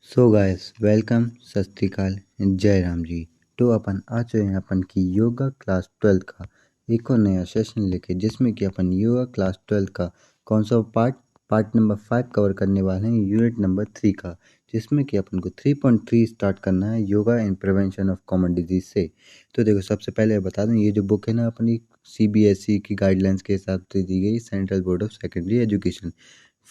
So guys welcome सत श्री अकाल जय राम जी। तो अपन आ चुके हैं अपन की योगा क्लास 12 का एक और नया सेशन लेके, जिसमें कि अपन योगा क्लास 12 का कौन सा पार्ट नंबर 5 कवर करने वाले हैं, यूनिट नंबर 3 का, जिसमें कि अपन को 3.3 स्टार्ट करना है yoga and prevention of common disease से। तो देखो, सबसे पहले बता दूं, ये जो बुक है ना अपनी CBSE की गाइडलाइंस के हिसाब से दी गई, central board of secondary education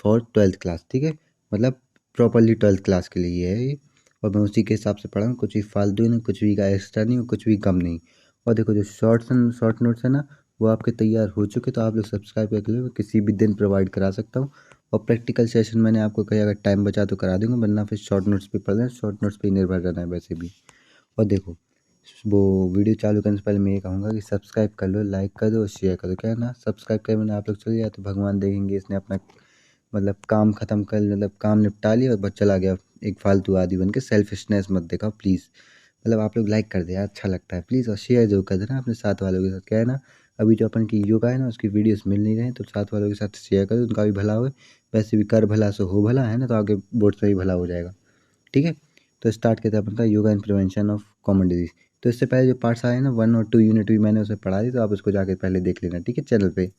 for 12th class, ठीक है, मतलब प्रॉपरली 12th क्लास के लिए है ये। और मैं उसी के हिसाब से पढ़ा हूँ, कुछ भी फालतू नहीं, कुछ भी का एक्स्ट्रा नहीं और कुछ भी कम नहीं। और देखो, जो शॉर्ट नोट्स है ना, वो आपके तैयार हो चुके, तो आप लोग सब्सक्राइब कर लो, किसी भी दिन प्रोवाइड करा सकता हूँ। और प्रैक्टिकल सेशन मैंने आपको कहा, अगर टाइम बचा तो करा दूंगा, वरना फिर शॉर्ट नोट्स पे पढ़ लें, शॉर्ट नोट्स पे ही निर्भर रहना है वैसे भी। और देखो, वो वीडियो चालू करने से पहले मैं ये कहूँगा कि सब्सक्राइब कर लो, लाइक कर दो और शेयर कर दो। क्या है ना, सब्सक्राइब कर मैंने आप लोग चले जाए तो भगवान देखेंगे इसने अपना मतलब काम ख़त्म कर, मतलब काम निपटा लिया और बस चला गया एक फालतू आदि बन के। सेल्फिशनेस मत दिखाओ प्लीज़, मतलब आप लोग लाइक कर दे यार, अच्छा लगता है प्लीज़। और शेयर जरूर कर देना अपने साथ वालों के साथ। क्या है ना, अभी जो अपन की योगा है ना, उसकी वीडियोस मिल नहीं रहे, तो साथ वालों के साथ शेयर कर दो, उनका भी भला हो। वैसे भी कर भला सो हो भला, है ना, तो आगे बोर्ड से भी भला हो जाएगा, ठीक है। तो स्टार्ट करते हैं अपन का yoga and prevention of common disease. तो इससे पहले जो पार्ट्स आए ना, 1 और 2 यूनिट भी मैंने उसे पढ़ा दी, तो आप उसको जाके पहले देख लेना, ठीक है, चैनल पे।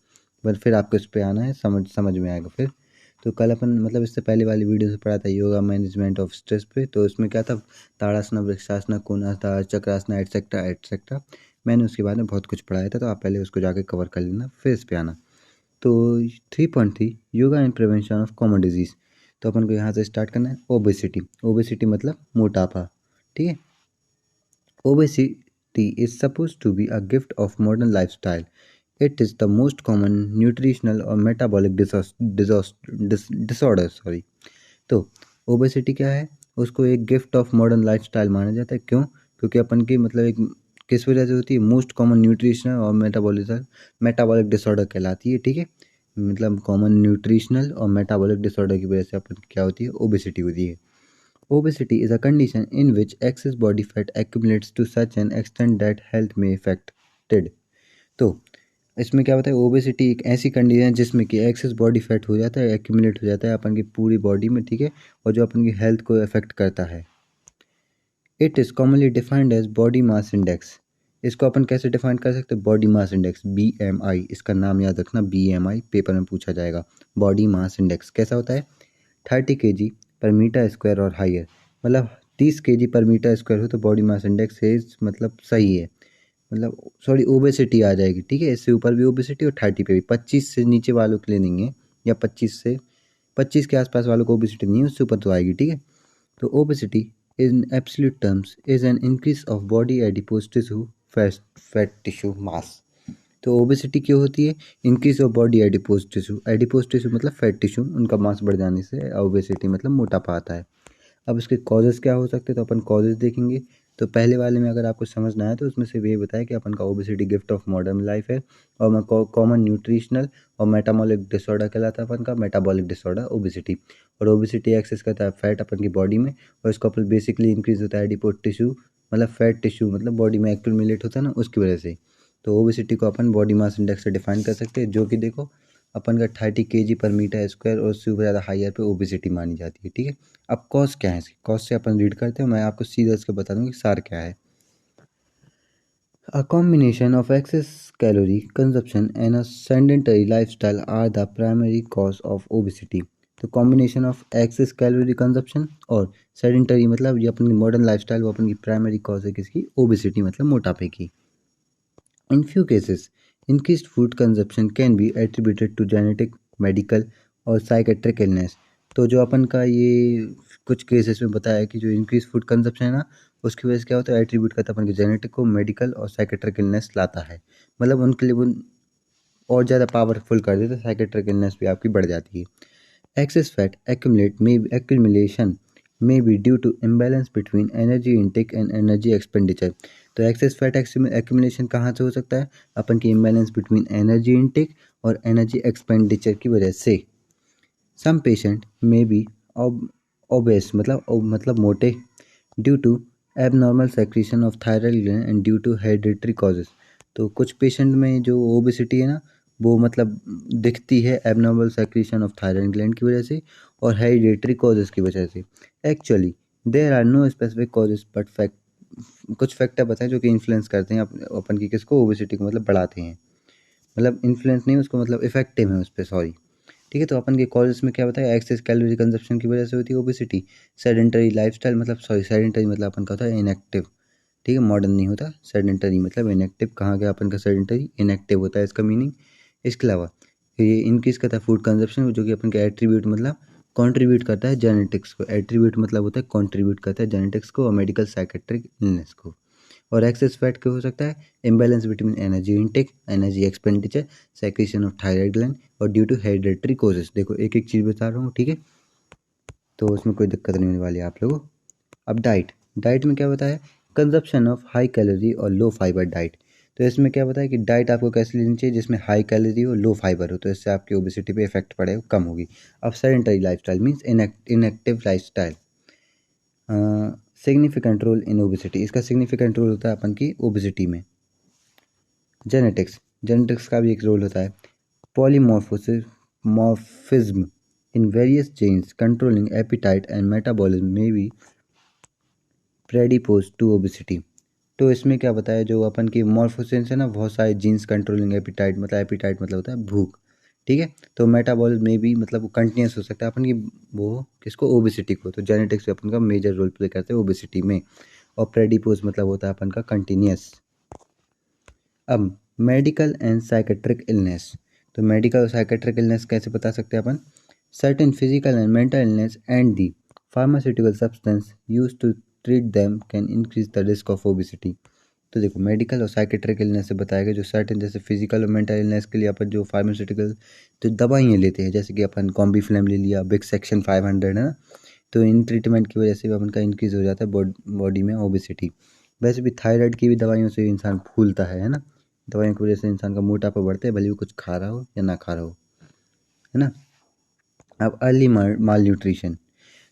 बट फिर आपको इस पे आना है, समझ में आएगा फिर। तो कल अपन मतलब इससे पहले वाली वीडियो से पढ़ा था योगा मैनेजमेंट ऑफ स्ट्रेस पे। तो उसमें क्या था, ताड़ासना, वृक्षासना, कोणासना, चक्रासना, एटसेट्रा एटसेट्रा। मैंने उसके बारे में बहुत कुछ पढ़ाया था, तो आप पहले उसको जाके कवर कर लेना, फिर इस पे आना। तो 3.3 yoga and prevention of common disease. तो अपन को यहाँ से स्टार्ट करना है। ओबेसिटी, ओबेसिटी मतलब मोटापा, ठीक है। Obesity is suppose to be a gift of modern life style. It is the most common nutritional और मेटाबॉलिक डिसऑर्डर, सॉरी। तो ओबेसिटी क्या है, उसको एक गिफ्ट ऑफ मॉडर्न लाइफस्टाइल माना जाता है। क्यों? क्योंकि अपन की मतलब एक किस वजह से होती है, मोस्ट कॉमन न्यूट्रिशनल और मेटाबॉलिक डिसऑर्डर कहलाती है, ठीक है। मतलब कॉमन न्यूट्रिशनल और मेटाबॉलिक डिसऑर्डर की वजह से अपन क्या होती है, ओबेसिटी होती है। Obesity is a condition in which excess body fat accumulates to such an extent that health may affected। तो इसमें क्या होता है, ओबेसिटी एक ऐसी कंडीशन है जिसमें कि एक्सेस बॉडी फैट हो जाता है, एक्यूमुलेट हो जाता है अपन की पूरी बॉडी में, ठीक है, और जो अपन की हेल्थ को अफेक्ट करता है। It is commonly defined as body mass index. इसको अपन कैसे डिफाइन कर सकते हैं, बॉडी मास इंडेक्स, BMI, इसका नाम याद रखना, BMI पेपर में पूछा जाएगा। बॉडी मास इंडेक्स कैसा होता है, 30 kg पर मीटर स्क्वायर और हाइयर, मतलब 30 kg पर मीटर स्क्वायर हो तो बॉडी मास इंडेक्स है, मतलब सही है, मतलब सॉरी ओबेसिटी आ जाएगी, ठीक है। इससे ऊपर भी ओबेसिटी और 30 पे भी, 25 से नीचे वालों के लिए नहीं है, या 25 के आसपास वालों को ओबेसिटी नहीं है, उससे ऊपर तो आएगी, ठीक है। तो obesity in absolute terms is an increase of body adipose tissue fat tissue mass. तो ओबेसिटी क्यों होती है, increase of body adipose tissue मतलब फैट टिश्यू, उनका मास बढ़ जाने से ओबेसिटी मतलब मोटापा आता है। अब इसके कॉजेज़ क्या हो सकते हैं, तो अपन कॉजेज़ देखेंगे। तो पहले वाले में अगर आपको समझ ना आए तो उसमें से ये बताया कि अपन का obesity gift of modern life है, और मैं कॉमन न्यूट्रिशनल और मेटाबॉलिक डिसऑर्डर कहलाता है अपन का, मेटाबॉलिक डिसऑर्डर ओबेसिटी। और ओबेसिटी एक्सेस करता है फैट अपन की बॉडी में, और इसका अपन बेसिकली इंक्रीज होता है एडिपोज टिश्यू, मतलब फैट टिश्यू, मतलब बॉडी में एक्यूमुलेट होता है ना, उसकी वजह से। तो ओबेसिटी को अपन बॉडी मास इंडेक्स से डिफाइन कर सकते हैं, जो कि देखो अपन का 30 kg पर मीटर स्क्वायर और उससे ज़्यादा हाइयर पे ओबेसिटी मानी जाती है, ठीक है। अब कॉज क्या है इसकी, कॉज से अपन रीड करते हैं, मैं आपको सीधा इसके बता दूँ कि सार क्या है। A combination of excess calorie consumption and a sedentary lifestyle are the primary cause of obesity. तो combination of excess calorie consumption और सेडेंटरी मतलब ये अपन की मॉडर्न लाइफस्टाइल, वो अपन की प्राइमरी कॉज है किसकी, ओबेसिटी मतलब मोटापे की। In few cases, increased food consumption can be attributed to genetic, medical और psychiatric illness। तो जो अपन का ये कुछ केसेस में बताया कि जो इंक्रीज फूड कंजप्शन है ना, उसकी वजह से क्या होता है, एट्रीब्यूट करता है अपन की जेनेटिक को, मेडिकल और साइकेट्रिक इलनेस लाता है, मतलब उनके लिए वो और ज़्यादा पावरफुल कर देता है, साइकेट्रिक इलनेस भी आपकी बढ़ जाती है। Excess fat accumulation may be due to imbalance between energy intake and energy expenditure। तो एक्सेस फैट एक्यूमुलेशन कहाँ से हो सकता है, अपन की इम्बैलेंस बिटवीन एनर्जी इनटेक और एनर्जी एक्सपेंडिचर की वजह से। Some patient may be obese मतलब मोटे, due to abnormal secretion of thyroid gland and due to hereditary causes. तो कुछ पेशेंट में जो ओबेसिटी है ना, वो मतलब दिखती है abnormal secretion of thyroid gland की वजह से और हेरिडिटरी कॉजेज की वजह से। Actually there are no specific causes but कुछ फैक्टर बताएं जो कि इन्फ्लुएंस करते हैं अपन की किसको, ओबेसिटी को मतलब बढ़ाते हैं, मतलब इन्फ्लुएंस नहीं उसको, मतलब इफेक्टिव है उस पर, सॉरी। ठीक है, तो अपन के कॉजेज में क्या बताया, एक्सेस कैलोरी कंजप्शन की वजह से होती है ओबेसिटी, सेडेंटरी लाइफस्टाइल, मतलब सॉरी सेडेंटरी मतलब अपन का होता है इनएक्टिव। ठीक है, मॉडर्न नहीं होता, सेडेंटरी मतलब इनएक्टिव, कहाँ गया अपन का सेडेंटरी, इनएक्टिव होता है इसका मीनिंग। इसके अलावा ये इंक्रीज करता है फूड कंजप्शन, जो कि अपन का एट्रीब्यूट मतलब कंट्रीब्यूट करता है जेनेटिक्स को, एट्रीब्यूट मतलब होता है कंट्रीब्यूट करता है जेनेटिक्स को और मेडिकल साइकेट्रिक इलनेस को। और एक्सेस फैट क्या हो सकता है, imbalance between energy intake, energy expenditure, secretion of thyroid gland और ड्यू टू हेरिडिटरी कोजेस। देखो एक एक चीज़ बता रहा हूँ, ठीक है, तो उसमें कोई दिक्कत नहीं होने वाली है आप लोगों। अब डाइट, डाइट में क्या बताया, कंजप्शन ऑफ हाई कैलोरी और लो फाइबर डाइट। तो इसमें क्या बताया कि डाइट आपको कैसे लेनी चाहिए जिसमें हाई कैलोरी हो, लो फाइबर हो, तो इससे आपकी ओबेसिटी पे इफेक्ट पड़ेगा, कम होगी। अब sedentary lifestyle means inactive lifestyle, significant role in obesity, इसका सिग्निफिकेंट रोल होता है अपन की ओबेसिटी में। जेनेटिक्स, जेनेटिक्स का भी एक रोल होता है। Polymorphosis morphism in various genes controlling appetite and metabolism may be predisposed to obesity। तो इसमें क्या बताया, जो अपन की मॉर्फोसिस है ना, बहुत सारे जीन्स कंट्रोलिंग एपिटाइट, मतलब एपिटाइट मतलब होता है भूख। ठीक है, तो मेटाबॉलिज्म में भी मतलब कंटिन्यूस हो सकता है अपन की, वो किसको, ओबेसिटी को। तो जेनेटिक्स अपन का मेजर रोल प्ले करते हैं ओबेसिटी में। और प्रेडिपोज मतलब होता है अपन का कंटिन्यूस। अब मेडिकल एंड साइकेट्रिक इलनेस, तो मेडिकल और साइकेट्रिक इलनेस कैसे बता सकते हैं अपन, certain physical and mental illness and the pharmaceutical substance use to treat them can increase the risk of obesity. तो देखो मेडिकल और साइकेट्रिक इलनेस से बताया गया, जो सर्टेन जैसे फिजिकल और मेंटल इलनेस के लिए अपन जो फार्मास्यूटिकल जो दवाइयाँ लेते हैं, जैसे कि अपन कॉम्बीफ्लेम ले लिया, बिग सेक्शन 500 है ना, तो इन ट्रीटमेंट की वजह से भी अपन का इंक्रीज हो जाता है बॉडी में ओबेसिटी। वैसे भी थायराइड की भी दवाइयों से इंसान फूलता है ना, दवाइयों की वजह से इंसान का मोटापा बढ़ता है, भले वो कुछ खा रहा हो या ना खा रहा हो, है ना। अब अर्ली माल न्यूट्रिशन,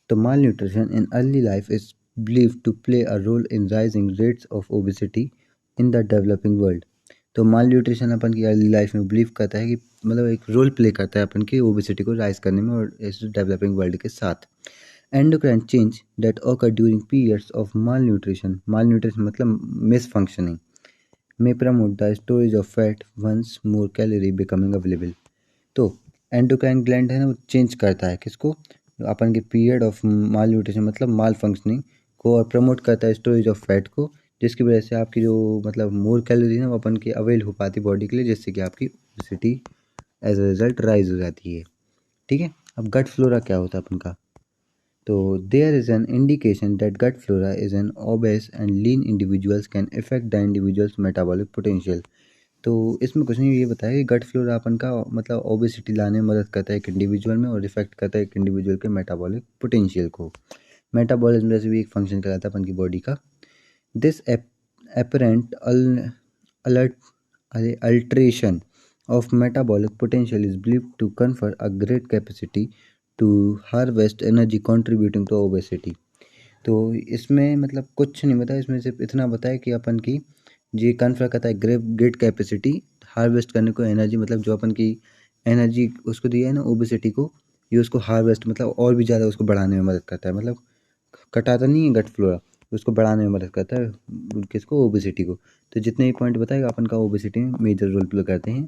तो malnutrition in early life is believe to play a role in rising rates of obesity in the developing world. तो माल न्यूट्रिशन अपन की अर्ली लाइफ में बिलीव करता है कि मतलब एक रोल प्ले करता है अपन की ओबेसिटी को राइज करने में और इस डेवलपिंग वर्ल्ड के साथ। Endocrine change that occur during periods of malnutrition मतलब misfunctioning may promote the storage of fat once more calorie becoming available। तो एंडोक्राइन ग्लैंड है ना, वो चेंज करता है किसको, अपन के पीरियड ऑफ माल न्यूट्रिशन मतलब माल फंक्शनिंग को, और प्रमोट करता है स्टोरेज ऑफ फैट को, जिसकी वजह से आपकी जो मतलब मोर कैलोरी है वो अपन की अवेल हो पाती बॉडी के लिए, जिससे कि आपकी obesity as a result rise हो जाती है। ठीक है, अब गट फ्लोरा क्या होता है अपन का, तो there is an indication that gut flora is an obese and lean individuals can affect the individuals metabolic potential. तो इसमें कुछ नहीं, ये बताया कि गट फ्लोरा अपन का मतलब ओबेसिटी लाने में मदद करता है एक इंडिविजुअल में, और इफेक्ट करता है एक इंडिविजुअल के मेटाबॉलिक पोटेंशियल को। मेटाबॉलिज्म जैसे भी एक फंक्शन कराता है अपन की बॉडी का। This apparent alert alteration of metabolic potential is believed to confer a great capacity to harvest energy contributing to obesity। तो इसमें मतलब कुछ नहीं बताया, इसमें सिर्फ इतना बताया कि अपन की जी कन्फर करता है ग्रेट कैपेसिटी हार्वेस्ट करने को एनर्जी, मतलब जो अपन की एनर्जी उसको दिया है ना ओबेसिटी को, ये उसको हार्वेस्ट मतलब और भी ज़्यादा उसको बढ़ाने में मदद करता है, मतलब कटाता नहीं है गट फ्लोरा, उसको बढ़ाने में मदद करता है किसको, ओबेसिटी को। तो जितने भी पॉइंट बताएगा अपन का ओबेसिटी में मेजर रोल प्ले करते हैं।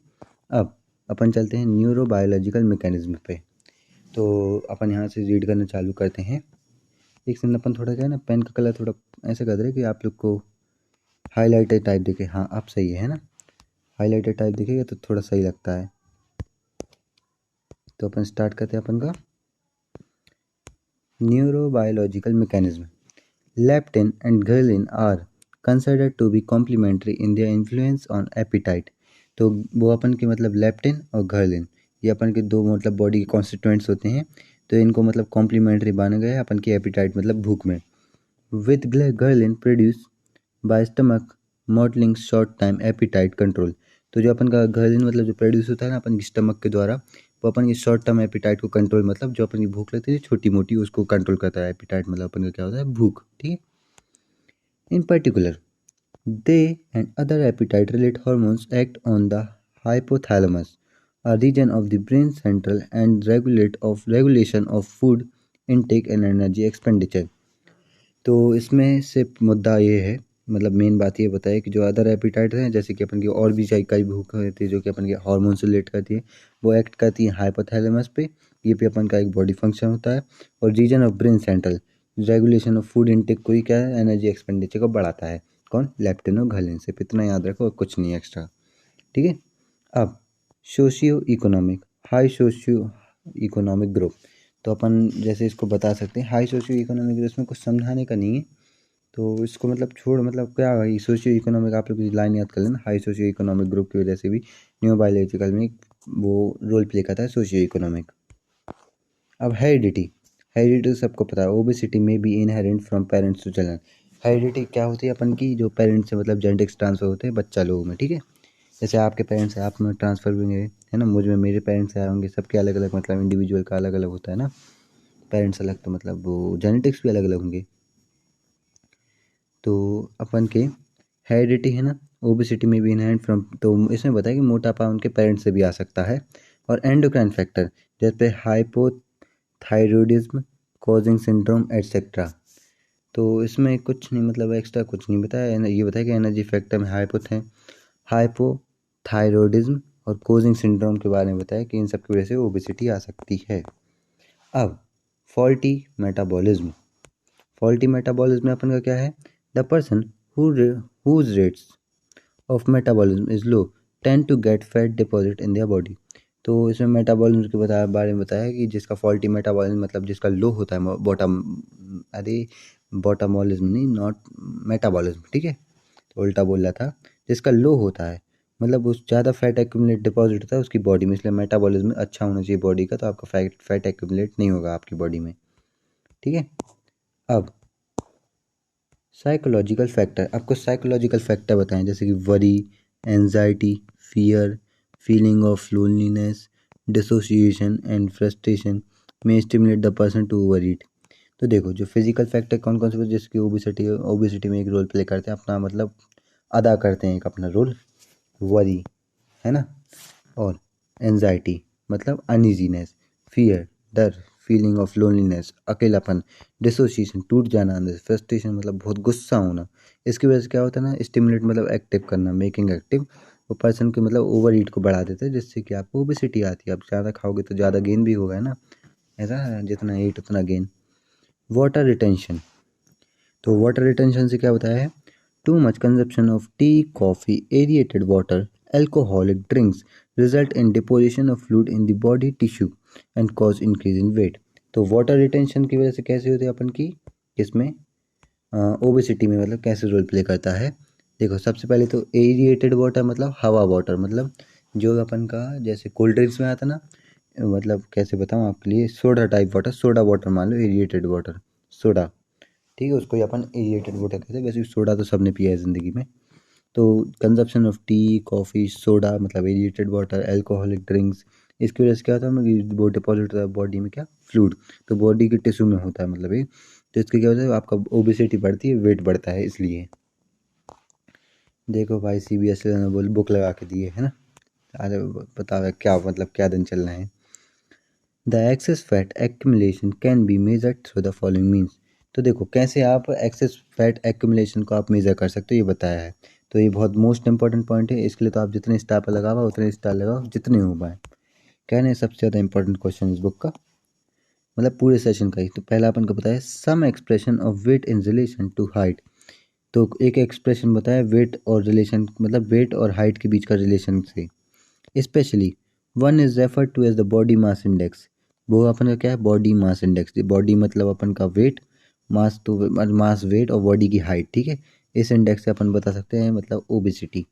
अब अपन चलते हैं न्यूरोबायोलॉजिकल मैकेनिज्म पे, तो अपन यहाँ से रीड करना चालू करते हैं। एक सेकंड, अपन थोड़ा क्या है ना, पेन का कलर थोड़ा ऐसे कर दे कि आप लोग को हाईलाइटर टाइप दिखे, हाँ अब सही है ना, हाईलाइटर टाइप दिखेगा तो थोड़ा सही लगता है। तो अपन स्टार्ट करते हैं अपन का neurobiological mechanism. Leptin and ghrelin are considered to be complementary in their influence on appetite. तो वो अपन के मतलब लेप्टिन और घर्लिन, ये अपन के दो मतलब बॉडी के कॉन्स्टिट्यूएंट्स होते हैं, तो इनको मतलब कॉम्प्लीमेंट्री माना गया है अपन की एपिटाइट मतलब भूख में। With ghrelin produce by stomach modelling short time appetite control. तो जो अपन का घर्लिन मतलब जो प्रोड्यूस होता है ना अपन की स्टमक के द्वारा, वो अपन की शॉर्ट टर्म एपिटाइट को कंट्रोल, मतलब जो अपन की भूख लगती है छोटी मोटी उसको कंट्रोल करता है। एपिटाइट मतलब अपन का क्या होता है, भूख। ठीक है, इन particular they and other appetite-related hormones act on the hypothalamus, a region of the brain central and regulation of food intake and energy expenditure। तो इसमें सिर्फ मुद्दा ये है, मतलब मेन बात ये बताए कि जो अदर एपिटाइट हैं, जैसे कि अपन की और भी कई भूख होती है जो कि अपन के हार्मोन से रिलेट करती है, वो एक्ट करती है हाइपोथैलेमस पे। ये भी अपन का एक बॉडी फंक्शन होता है। और reason of brain central regulation of food intake को ही क्या है, एनर्जी एक्सपेंडिचर को बढ़ाता है। कौन? लेप्टिन और घलिन। सिर्फ इतना याद रखो और कुछ नहीं एक्स्ट्रा। ठीक है। अब socio economic, high socio economic group. तो अपन जैसे इसको बता सकते हैं हाई सोशियो इकोनॉमिक ग्रुप, इसमें कुछ समझाने का नहीं है, तो इसको मतलब छोड़, मतलब क्या है सोशियो इकोनॉमिक, आप लोग लाइन याद कर लेना। हाई सोशियो इकोनॉमिक ग्रुप की वजह से भी न्यूरोबायोलॉजिकल में वो रोल प्ले करता है सोशियो इकोनॉमिक। अब हेरिडिटी, हेरिडिटी सबको पता है, ओबेसिटी में be inherent from parents to children. Heredity क्या होती है अपन की, जो पेरेंट्स से मतलब जेनेटिक्स ट्रांसफर होते हैं बच्चा लोगों में। ठीक है। जैसे आपके पेरेंट्स से आप में ट्रांसफर भी होंगे, है ना, मुझ में मेरे पेरेंट्स से आए होंगे, सबके अलग अलग मतलब इंडिविजुअल का अलग अलग होता है ना, पेरेंट्स अलग तो मतलब वो जेनेटिक्स भी अलग अलग होंगे। तो अपन के हेरिडिटी है ना, ओबेसिटी में भी इनहेरेंट फ्रॉम, तो इसमें बताया कि मोटापा उनके पेरेंट्स से भी आ सकता है। और एंडोक्राइन फैक्टर जैसे हाइपोथायरॉयडिज्म, कॉजिंग सिंड्रोम एटसेट्रा। तो इसमें कुछ नहीं, मतलब एक्स्ट्रा कुछ नहीं बताया, ये बताया कि एनर्जी फैक्टर में हाइपोथायरॉयडिज्म और कोजिंग सिंड्रोम के बारे में बताया कि इन सब की वजह से ओबेसिटी आ सकती है। अब फॉल्टी मेटाबॉलिज्म, फॉल्टी मेटाबॉलिज्म में अपन का क्या है, the person whose rates of metabolism is low tend to get fat deposit in their body। तो इसमें मेटाबॉलिज्म के बारे में बताया कि जिसका फॉल्टी मेटाबॉलिज्म मतलब जिसका लो होता है बॉटम, अरे बॉटामॉलिज्म नहीं, नॉट मेटाबॉलिज्म। ठीक है, तो उल्टा बोल रहा था। जिसका लो होता है मतलब उस ज़्यादा फैट एक्यूमुलेट डिपॉजिट होता है उसकी बॉडी में, इसलिए मेटाबॉलिज्म अच्छा होना चाहिए बॉडी का, तो आपका फैट एक्यूमुलेट नहीं होगा आपकी बॉडी में। ठीक है। अब साइकोलॉजिकल फैक्टर, आपको साइकोलॉजिकल फैक्टर बताएं, जैसे कि worry, anxiety, fear, feeling of loneliness, dissociation and frustration may stimulate the person to overeat. तो देखो जो फिजिकल फैक्टर कौन कौन से होते हैं, जिसकी ओबिसिटी में एक रोल प्ले करते हैं, अपना मतलब अदा करते हैं एक अपना रोल, वरी, है ना, और एंजाइटी मतलब अनईजीनेस, फियर डर, फीलिंग ऑफ लोनलीनेस अकेलापन, डिसोसिएशन टूट जाना अंदर, फ्रस्ट्रेशन मतलब बहुत गुस्सा होना। इसकी वजह से क्या होता है ना, स्टिमुलेट मतलब एक्टिव करना, मेकिंग एक्टिव, वो पर्सन के मतलब ओवर ईट को बढ़ा देते हैं, जिससे कि आपको ओबेसिटी आती है। आप ज़्यादा खाओगे तो ज़्यादा गेन भी होगा, है ना, ऐसा जितना ईट उतना गेन। वाटर रिटेंशन, तो वाटर रिटेंशन से क्या बताया है, too much consumption of tea, coffee, aerated water, alcoholic drinks result in deposition of fluid in the body tissue and cause increase in weight. तो वाटर रिटेंशन की वजह से कैसे होती है अपन की, किसमें, ओबेसिटी में, मतलब कैसे रोल प्ले करता है। देखो सबसे पहले तो एरिएटेड वाटर मतलब हवा वाटर, मतलब जो अपन का जैसे कोल्ड ड्रिंक्स में आता ना, मतलब कैसे बताऊँ आपके लिए, soda type water, soda water मान लो, एरिएटेड वाटर, सोडा। ठीक है, उसको ही अपन एरिएटेड वाटर कहते हैं। वैसे सोडा तो सबने पिया है ज़िंदगी में। तो consumption of tea, coffee, soda मतलब एरिएटेड वाटर, अल्कोहलिक ड्रिंक्स, इसकी वजह से क्या होता है कि वो डिपॉजिट होता है बॉडी में, क्या, फ्लूइड, तो बॉडी के टिश्यू में होता है मतलब ये। तो इसके क्या होता है, आपका ओबेसिटी बढ़ती है, वेट बढ़ता है इसलिए। देखो भाई CBSE ने बोल बुक लगा के दिए है ना, आज बताओ क्या मतलब क्या दिन चल रहे हैं। The access fat accumulation can be measured through the following means. तो देखो कैसे आप एक्सेस फैट एक्यूमुलेशन को आप मेज़र कर सकते हो, ये बताया है। तो ये बहुत मोस्ट इंपॉर्टेंट पॉइंट है, इसके लिए तो आप जितने स्टार पर लगाओ उतने स्टार लगाओ जितने हो पाए। कहने हैं सबसे ज़्यादा इंपॉर्टेंट क्वेश्चन इस बुक का, मतलब पूरे सेशन का ही। तो पहला अपन को बताया some expression of weight in relation to height. तो एक एक्सप्रेशन बताया वेट और रिलेशन, मतलब वेट और हाइट के बीच का रिलेशन से, especially one is refer to as the body mass index. वो अपन का क्या है, बॉडी मास इंडेक्स। बॉडी मतलब अपन का वेट, मास तो मास वेट और बॉडी की हाइट। ठीक है, इस इंडेक्स से अपन बता सकते हैं मतलब obesity.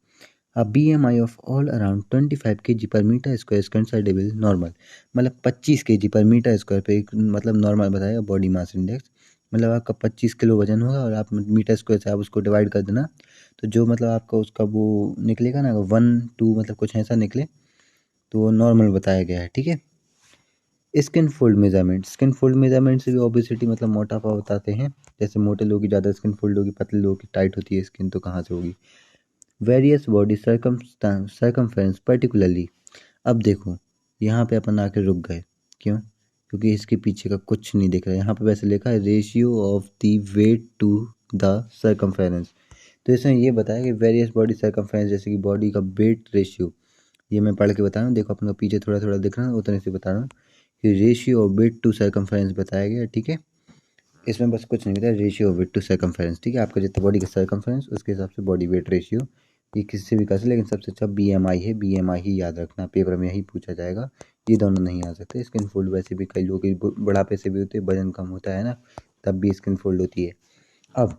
A BMI of all around 25 kg पर metre square is considerable normal. मतलब 25 kg पर मीटर स्क्वायर पे एक मतलब नॉर्मल बताएगा बॉडी मास इंडेक्स। मतलब आपका 25 किलो वजन होगा और आप मीटर स्क्वायर से आप उसको डिवाइड कर देना, तो जो मतलब आपका उसका वो निकलेगा ना 1 2 मतलब कुछ ऐसा निकले, तो वो नॉर्मल बताया गया है। ठीक है। Skin fold measurement, skin fold measurement से भी ओबेसिटी मतलब मोटापा बताते हैं। जैसे मोटे लोगों की ज़्यादा स्किन फोल्ड होगी, पतले लोगों की टाइट होती है स्किन, तो कहाँ से होगी। Various body circumference particularly. अब देखो यहाँ पे अपन आके रुक गए, क्यों, क्योंकि इसके पीछे का कुछ नहीं दिख रहा है। यहाँ पे वैसे लिखा है ratio of the weight to the circumference. तो इसमें ये बताया कि वेरियस बॉडी सर्कमफेरेंस, जैसे कि बॉडी का वेट रेशियो, ये मैं पढ़ के बता रहा हूँ। देखो अपना पीछे थोड़ा थोड़ा दिख रहा है, उतने से बता रहा हूँ कि ratio of weight to circumference बताया गया, ठीक है। इसमें बस कुछ नहीं बताया, ratio of weight to circumference, ठीक है। आपका जितना बॉडी का सर्कमफेरेंस उसके हिसाब से बॉडी वेट रेशियो, ये किसी से भी कर सकते, लेकिन सबसे अच्छा BMI है। BMI ही याद रखना, पेपर में यही पूछा जाएगा, ये दोनों नहीं आ सकते। स्किन फोल्ड वैसे भी कई लोगों की बुढ़ापे से भी होती है, वजन कम होता है ना, तब भी स्किन फोल्ड होती है। अब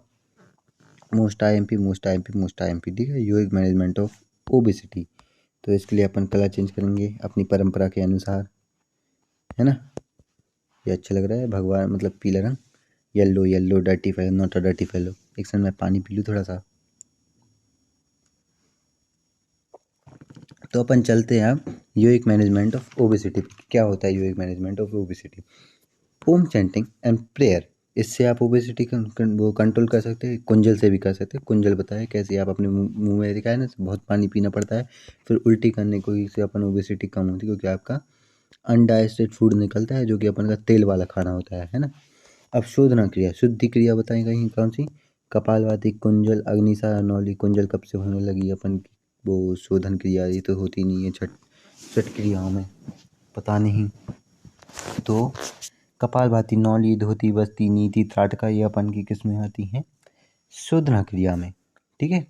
मोस्ट IMP, ठीक है, यूज मैनेजमेंट ऑफ ओबेसिटी। तो इसके लिए अपन कलर चेंज करेंगे अपनी परंपरा के अनुसार, है ना। ये अच्छा लग रहा है, भगवान मतलब पीला रंग, yellow dirty fellow, not a dirty fellow. एक समय मैं पानी पी लूँ थोड़ा सा। तो अपन चलते हैं अब यूइक मैनेजमेंट ऑफ ओबेसिटी। क्या होता है yogic management of obesity? Om chanting and prayer, इससे आप ओबेसिटी वो कंट्रोल कर सकते हैं। कुंजल से भी कर सकते हैं। कुंजल बताया कैसे, आप अपने मुंह में दिखाए ना, बहुत पानी पीना पड़ता है, फिर उल्टी करने को से अपन ओबेसिटी कम होती है, क्योंकि आपका अनडाइजेस्टेड फूड निकलता है, जो कि अपन का तेल वाला खाना होता है ना। अब शोधना क्रिया, शुद्धि क्रिया बताई कहीं कौन सी? कपालभाति, कुंजल, अग्निसार, नौली। कुंजल कब से होने लगी अपन की वो शोधन क्रिया? ये तो होती नहीं है छठ छठ क्रियाओं में, पता नहीं। तो कपालभाति, नौली, धोती, बस्ती, नीति, त्राटका, ये अपन की किस में आती हैं? शोधना क्रिया में, ठीक है।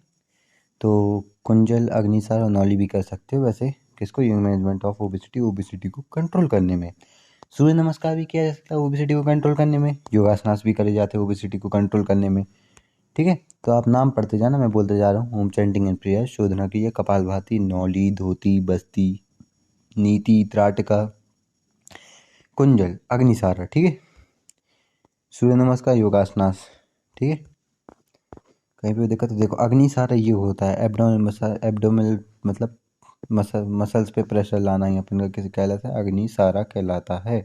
तो कुंजल, अग्निसार और नौली भी कर सकते हो वैसे, किसको? यूज मैनेजमेंट ऑफ ओबेसिटी को कंट्रोल करने में। सूर्य नमस्कार भी किया जा सकता है ओबेसिटी को कंट्रोल करने में। योगासनास भी करे जाते हैं ओबेसिटी को कंट्रोल करने में, ठीक है। तो आप नाम पढ़ते जाना, मैं बोलते जा रहा हूँ। ओम चैंटिंग एंड प्रेयर, शोधना क्रिया, कपालभाति, नौली, धोती, बस्ती, नीति, त्राटका, कुंजल, अग्निसार, ठीक है। सूर्य नमस्कार, योगासनास, ठीक है। कहीं पे दिक्कत है देखो, अग्निसार ये होता है एब्डोमिनल मतलब मसल्स पे प्रेशर लाना ही अपन का किसी कहलाता है, अग्निसारा कहलाता है।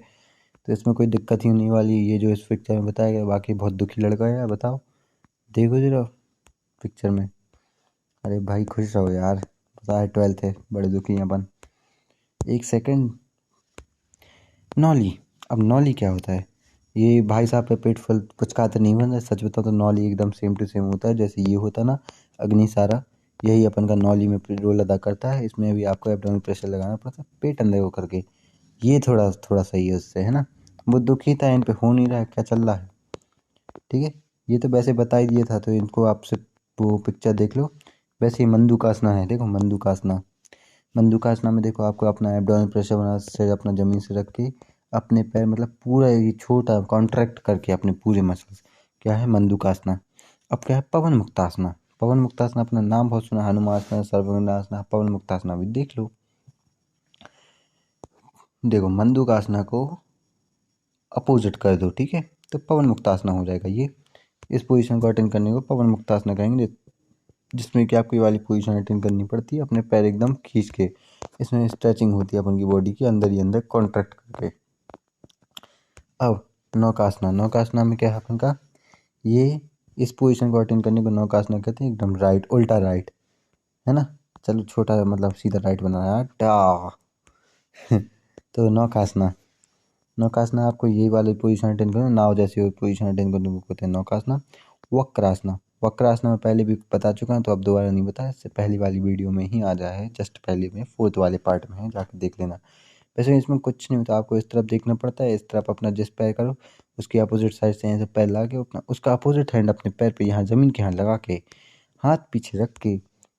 तो इसमें कोई दिक्कत ही नहीं वाली। ये जो इस पिक्चर में बताया गया, बाकी बहुत दुखी लड़का है यार, बताओ, देखो जरा पिक्चर में। अरे भाई खुश रहो यार, पता है 12th है, बड़े दुखी हैं अपन। एक सेकंड। नौली, अब नौली क्या होता है? ये भाई साहब पे पेट फल पुचकाते नहीं बन रहा, सच बताओ तो नौली एकदम सेम टू सेम होता है जैसे ये होता ना अग्निसारा, यही अपन का नौली में रोल अदा करता है। इसमें भी आपको एब्डोमिनल प्रेशर लगाना पड़ता है, पेट अंदर को करके। ये थोड़ा थोड़ा सही है उससे, है ना। वो दुखी था, इन पे हो नहीं रहा है, क्या चल रहा है, ठीक है। ये तो वैसे बता ही दिया था, तो इनको आपसे वो पिक्चर देख लो। वैसे ही मंदुकासना है, देखो मंदुकासना। मंदुकासना में देखो आपको अपना एब्डोमिनल प्रेशर बना से अपना जमीन से रख के अपने पैर मतलब पूरा ये छोटा कॉन्ट्रैक्ट करके अपने पूरे मसल्स, क्या है मंदुकासना। अब क्या है पवन मुक्तासना। पवन मुक्तासना अपना नाम बहुत सुना, हनुमासना, सर्वगंधासना, पवन मुक्तासना भी देख लो। देखो मंदुकासना को अपोजिट कर दो, ठीक है, तो पवन मुक्तासना हो जाएगा। ये इस पोजीशन को अटेंड करने को पवन मुक्तासना कहेंगे, जिसमें कि आपको ये वाली पोजीशन अटेंड करनी पड़ती है, अपने पैर एकदम खींच के। इसमें स्ट्रेचिंग होती है अपन की बॉडी की अंदर ही अंदर कॉन्ट्रैक्ट करके। अब नौकासना, नौकासना में क्या है अपन का, ये इस पोजीशन को अटेंड करने को नौकासना कहते हैं, एकदम राइट, उल्टा राइट, है ना। चलो छोटा मतलब सीधा राइट बनाया टा तो नौकासना, नौकासना आपको यही वाली पोजीशन अटेंड करना, नाव जैसी पोजीशन अटेंड करने को कहते हैं नौकासना। वक्रासना, वक्रासना में पहले भी बता चुका हूँ, तो अब दोबारा नहीं बताया, इससे पहली वाली वीडियो में ही आ जाए है, जस्ट पहले में 4th वाले पार्ट में है, जाके देख लेना। वैसे इसमें कुछ नहीं होता, आपको इस तरफ देखना पड़ता है, इस तरफ अपना जिस पैर करो उसकी अपोजिट साइड से ऐसे पैर ला के अपना उसका अपोजिट हैंड अपने पैर पे यहाँ जमीन के यहाँ लगा के हाथ पीछे रख के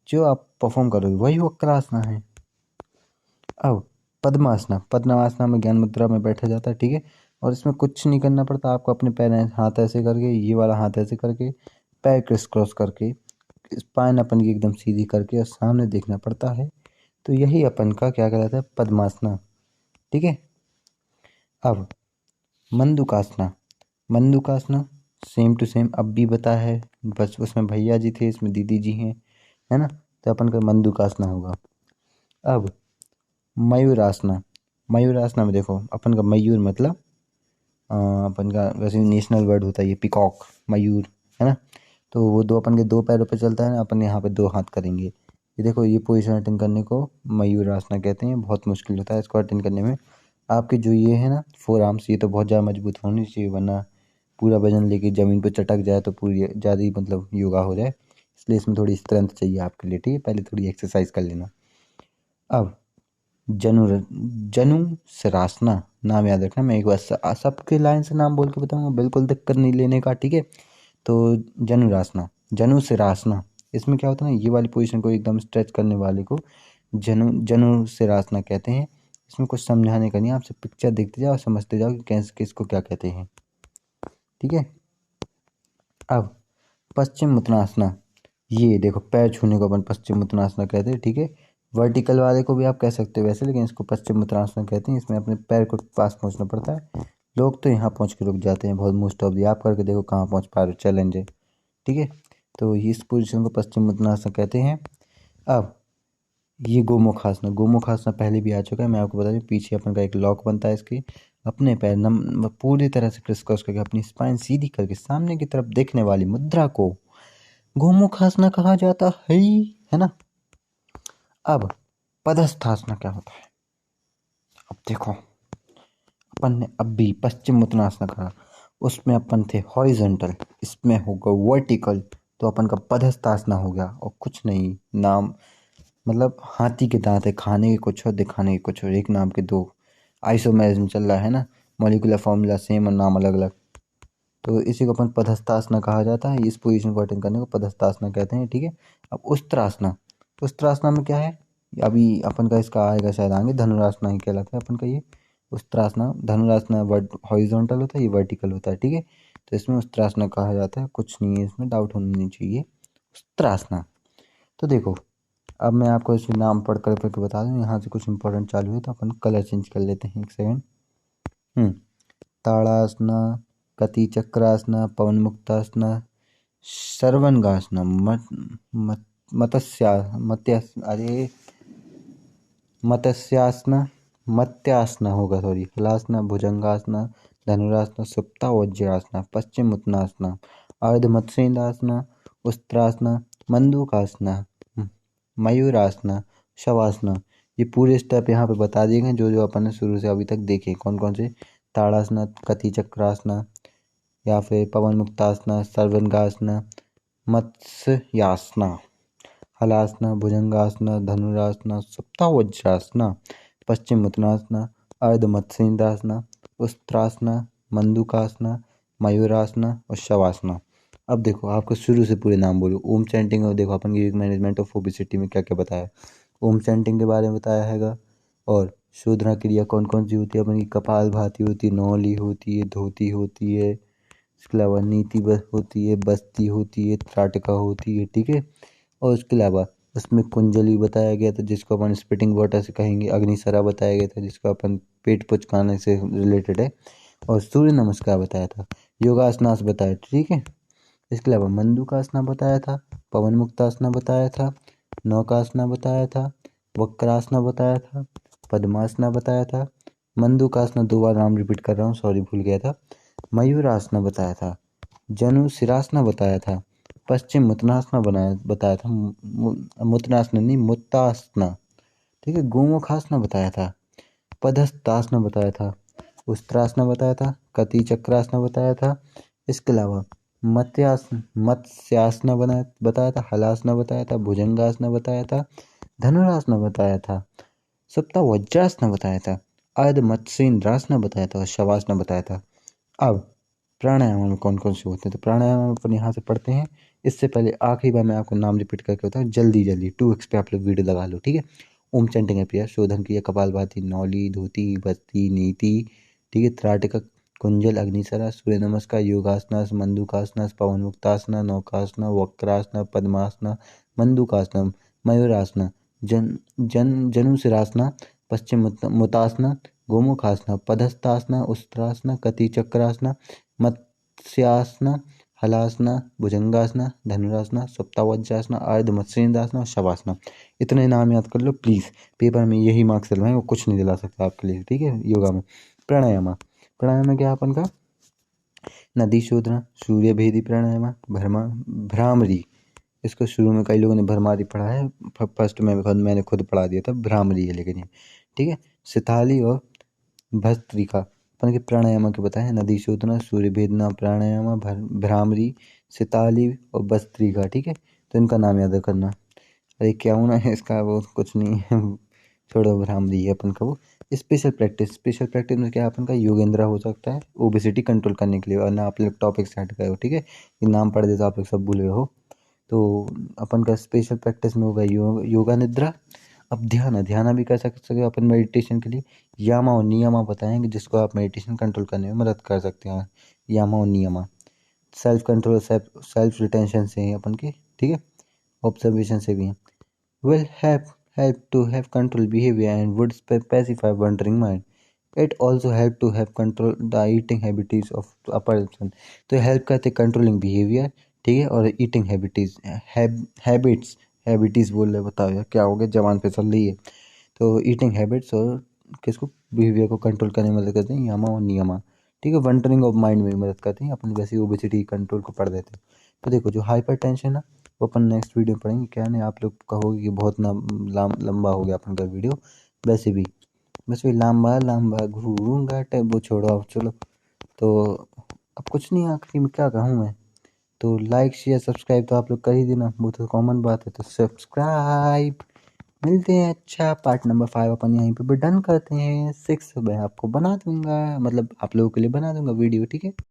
जो आप परफॉर्म करोगे वही वक्रासना है। अब पद्मासना, पद्मासना में ज्ञान मुद्रा में बैठा जाता है, ठीक है। और इसमें कुछ नहीं करना पड़ता आपको, अपने पैर हाथ ऐसे करके, ये वाला हाथ ऐसे करके, पैर क्रिस क्रॉस करके, स्पाइन अपन की एकदम सीधी करके और सामने देखना पड़ता है। तो यही अपन का क्या कहलाता है, पद्मासना, ठीक है। अब मंदुकासना, मंदुकासना सेम टू सेम अब भी बता है, बस उसमें भैया जी थे, इसमें दीदी जी हैं, है ना। तो अपन का मंदुकासना होगा। अब मयूरासना, मयूरासना में देखो अपन का मयूर मतलब अपन का वैसे नेशनल बर्ड होता है ये पिकॉक, मयूर, है ना। तो वो दो अपन के दो पैरों पे चलता है ना, अपन यहाँ पे दो हाथ करेंगे। ये देखो ये पोजीशन अटेंड करने को मयूरासना कहते हैं, बहुत मुश्किल होता है इसको अटेंड करने में। आपके जो ये है ना फोर आर्म्स, ये तो बहुत ज़्यादा मजबूत होनी चाहिए, वरना पूरा वजन लेके ज़मीन पर चटक जाए तो पूरी ज़्यादा ही मतलब योगा हो जाए। इसलिए इसमें थोड़ी स्ट्रेंथ चाहिए आपके लिए, ठीक है। पहले थोड़ी एक्सरसाइज कर लेना। अब जनु जनुशिरासना नाम याद रखना। मैं एक बार सबके लाइन से नाम बोल के बताऊंगा, बिल्कुल दिक्कत नहीं लेने का, ठीक है। तो जनुरासना, जनुशिरासना, इसमें क्या होता है ना, ये वाली पोजीशन को एकदम स्ट्रेच करने वाले को जनुशिरासना कहते हैं। इसमें कुछ समझाने का नहीं, आप सिर्फ पिक्चर देखते जाओ और समझते जाओ कि कैसे किसको क्या कहते हैं, ठीक है। अब पश्चिम उत्तानासना, ये देखो पैर छूने को अपन पश्चिम उत्तानासना कहते हैं, ठीक है। वर्टिकल वाले को भी आप कह सकते हो वैसे, लेकिन इसको पश्चिम उत्तानासना कहते हैं। इसमें अपने पैर को पास पहुंचना पड़ता है। लोग तो यहाँ पहुंच के रुक जाते हैं बहुत, मोस्ट ऑफ दी। आप करके देखो कहाँ पहुंच पा रहे हो, चैलेंज है, ठीक है। तो इस पोजीशन को पश्चिम उत्तानासना कहते हैं। अब ये गोमुख आसना, गोमुख आसना पहले भी आ चुका है, मैं आपको बता दूं। पीछे अपन का एक लॉक बनता है इसके, अपने पैर पूरी तरह से क्रिस क्रॉस करके अपनी स्पाइन सीधी करके सामने की तरफ देखने वाली मुद्रा को गोमुख आसना कहा जाता है ना। अब पदस्थासना क्या होता है, अब देखो, अपन ने अभी पश्चिम उत्तानासना करा, उसमें अपन थे हॉरिजॉन्टल, इसमें होगा वर्टिकल, तो अपन का पदस्थासना हो गया। और कुछ नहीं, नाम मतलब हाथी के दांत है, खाने के कुछ और दिखाने के कुछ और, एक नाम के दो। आइसोमेरिज्म चल रहा है ना, मॉलिक्यूलर फॉर्मूला सेम और नाम अलग अलग। तो इसी को अपन पदस्थासना कहा जाता है। इस पोजीशन को अटेंड करने को पदस्थासना कहते हैं, ठीक है। अब उस्त्रासना, उस्त्रासना में क्या है, अभी अपन का इसका आएगा शायद आगे, धनुरासना ही कहलाता है अपन का ये। उस्त्रासना, धनुरासना हॉरिजॉन्टल होता है, ये वर्टिकल होता है, ठीक है। तो इसमें उस्त्रासना कहा जाता है, कुछ नहीं है इसमें, डाउट होना नहीं चाहिए। उस्त्रासना, तो देखो, अब मैं आपको इसके नाम पढ़ कर करके बता दूं, यहाँ से कुछ इंपॉर्टेंट चालू है तो अपन कलर चेंज कर लेते हैं, एक सेकंड। ताड़ासना, कति चक्रासना, पवन मुक्तासना, सर्वंगासना, मत्स्या मत्या अरे मत्स्यासना, मत्यासना होगा सॉरी, हलासना, भुजंगासना, धनुरासना, सुप्ता वज्रासना, पश्चिम उत्तानासना, अर्ध मत्स्येंद्रासना, उस्त्रासना, मंडूकासना, मयूरासना, शवासना। ये पूरे स्टेप यहाँ पे बता दिए गए जो जो अपन ने शुरू से अभी तक देखे, कौन कौन से। ताड़ासना, कति चक्रासना, या फिर पवन मुक्तासना, सर्वांगासना, मत्स्यासना, हलासना, भुजंगासना, धनुरासना, सप्तावज्रासना, पश्चिम उत्तानासना, अर्ध मत्स्येंद्रासना, उस्त्रासना, मंडूकासना, मयूरासना और शवासना। अब देखो, आपको शुरू से पूरे नाम बोलो। ओम चैंटिंग, और देखो अपन की मैनेजमेंट ऑफ ओबेसिटी में क्या क्या बताया, ओम चैंटिंग के बारे में बताया हैगा। और शोधना क्रिया कौन कौन सी होती है अपन की, कपाल भाती होती है, नौली होती है, धोती होती है, इसके अलावा नीति बस होती है, बस्ती होती है, त्राटका होती है, ठीक है। और उसके अलावा उसमें कुंजली बताया गया था, जिसको अपन स्पिटिंग वाटर से कहेंगे। अग्निसरा बताया गया था, जिसको अपन पेट पुचकाने से रिलेटेड है। और सूर्य नमस्कार बताया था, योगासनास बताया, ठीक है। इसके अलावा मंडूकासना बताया था, पवन मुक्तासना बताया था, नौकासना बताया था, वक्रासना बताया था, पद्मासना बताया था, मंडूकासना दो बार नाम रिपीट कर रहा हूँ, सॉरी भूल गया था, मयूरासना बताया था, जनु सिरासना बताया था, पश्चिम मुत्तानासना बताया था, मुत्तानासना नहीं मुत्तासना, ठीक है। गोमुखासना बताया था, पदस्थासना बताया था, उस्त्रासना बताया था, कति चक्रासना बताया था। इसके अलावा मत्स्यासना बताया था, हलासना बताया था, भुजंगासना बताया था, धनुरासना बताया था, सप्ता वज्रासना बताया था, अर्ध मत्स्येंद्रासना बताया था और शवासना बताया था। अब प्राणायाम में कौन कौन से होते हैं, तो प्राणायाम अपन यहाँ से पढ़ते हैं। इससे पहले आखिरी बार मैं आपको नाम रिपीट करके बताऊँ, जल्दी जल्दी 2x पे आप लोग वीडियो लगा लो, ठीक है। ओम चैंटिंग है प्रिया, शोधन क्रिया, कपालभाति, नौली, धोती, बस्ती, नीति, ठीक है, त्राटक, कुंजल, अग्निसरा, सूर्य नमस्कार, योगासना, मंडूकासना, पवन मुक्तासना, नौकासना, वक्रासना, पद्मासना, मंडूकासना, मयूरासना, जनुशिरासना, पश्चिम मुतासना, गोमुखासना, पदस्थासना, उस्त्रासना, कति चक्रासना, मत्स्यासना, हलासना, भुजंगासना, धनुरासना, सप्तावज्रासना, अर्ध मत्स्येंद्रासना और शवासना। इतने नाम याद कर लो प्लीज़, पेपर में यही मार्क्स दिलवाएंगे, वो कुछ नहीं दिला सकता आपके लिए, ठीक है। योगा में प्राणायाम, प्राणायाम में क्या अपन का, नदी शोधना, सूर्य भेदी प्राणायाम, भ्रामरी, इसको शुरू में कई लोगों ने भरमारी पढ़ा है, फर्स्ट में मैंने खुद पढ़ा दिया था, भ्रामरी है लेकिन ये, ठीक है। सिताली और भस्त्रिका अपन के प्राणायाम के बताए, नदी शोधना, सूर्य भेदना, प्राणायाम, भ्रामरी, सिताली और भस्त्रिका। ठीक है, तो इनका नाम याद करना। अरे क्या होना है इसका, वो कुछ नहीं है छोड़ो, भ्रामरी है अपन का वो। स्पेशल प्रैक्टिस में क्या है, अपन का योगेंद्रा हो सकता है ओबेसिटी कंट्रोल करने के लिए, वरना आप लोग टॉपिक से हट गए हो। ठीक है, ये नाम पढ़ दे तो आप लोग सब भूल गए हो। तो अपन का स्पेशल प्रैक्टिस में होगा योगा निद्रा। अब ध्यान भी कर सकते हो अपन मेडिटेशन के लिए। यामा और नियमा बताएंगे जिसको आप मेडिटेशन कंट्रोल करने में मदद कर सकते हैं। यामा और नियमा सेल्फ कंट्रोल, सेल्फ रिटेंशन से हैं अपन के। ठीक है, ऑब्जर्वेशन से भी हैं। will help to have control behavior and would pacify wandering mind. It also help to have control the eating habits of a person. तो हेल्प करते कंट्रोलिंग बिहेवियर, ठीक है, और ईटिंग हैबिट्स बोल रहे, बताओ यार क्या हो गया, जवान पे चल रही है। तो ईटिंग हैबिट्स और किसको, बिहेवियर को कंट्रोल करने में मदद करते हैं यामा और नियमा। ठीक है, वंडरिंग ऑफ माइंड में भी मदद करते हैं, अपन वैसे ओबेसिटी कंट्रोल को पढ़ देते हैं। तो देखो जो हाइपर टेंशन है वो अपन नेक्स्ट वीडियो में पढ़ेंगे। क्या नहीं आप लोग कहोगे कि बहुत ना लंबा हो गया अपन का वीडियो, वैसे भी बस वही लंबा लंबा घूंगा टाइप, वो छोड़ो अब चलो। तो अब कुछ नहीं, आखिरी में क्या कहूँ मैं। तो लाइक शेयर सब्सक्राइब तो आप लोग कर ही देना, वो तो कॉमन बात है। तो सब्सक्राइब, मिलते हैं। अच्छा, पार्ट नंबर 5 अपन यहीं पे डन करते हैं। 6 मैं आपको बना दूंगा, मतलब आप लोगों के लिए बना दूंगा वीडियो। ठीक है।